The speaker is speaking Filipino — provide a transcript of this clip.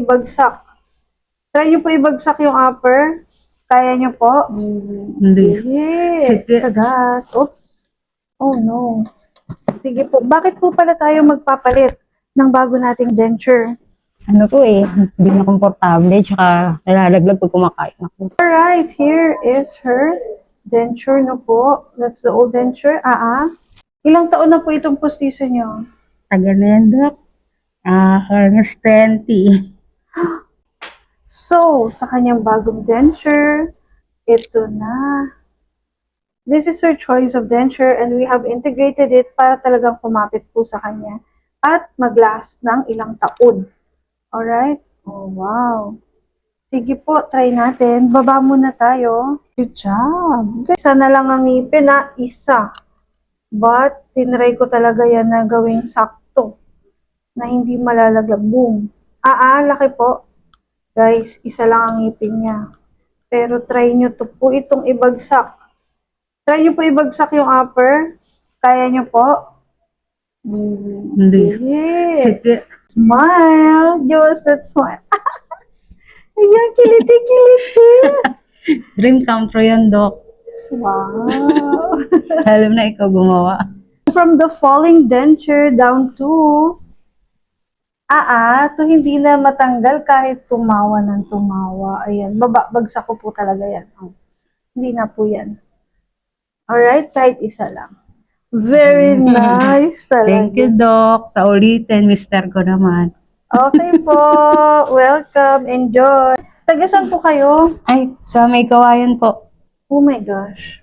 ibagsak. Try niyo po ibagsak yung upper. Kaya niyo po? Hindi. Sige. Kagat. Oops. Oh no. Sige po. Bakit po pala tayo magpapalit ng bago nating denture? Ano po eh, hindi na komportable, tsaka nalalaglag pag kumakain ako. Alright, here is her denture no po. That's the old denture. Ilang taon na po itong postiso niyo? Tagal na yan, Dok. Almost 20. So, sa kanyang bagong denture, ito na. This is her choice of denture and we have integrated it para talagang kumapit po sa kanya at mag-last ng ilang taon. Alright? Oh, wow. Sige po, try natin. Baba muna tayo. Good job. Isa na lang ang ngipin na isa. But, tinry ko talaga yan na gawing sakto. Na hindi malalaglag. Boom. Laki po. Guys, isa lang ang ngipin niya. Pero try nyo to po itong ibagsak. Try nyo po ibagsak yung upper. Kaya nyo po? Hindi. Sige. Smile. Give us that smile. Ayan, kiliti-kiliti. Dream come true yan, Dok. Wow. Alam na ikaw gumawa. From the falling denture down to to hindi na matanggal kahit tumawa ng tumawa. Ayan, bagsak ko po talaga yan. Hindi na po yan. Alright, kahit isa lang. Very nice talaga. Thank you, Doc. Sa ulitin, mister ko naman. Okay po. Welcome. Enjoy. Taga saan po kayo? Ay, sa may kawayan po. Oh my gosh.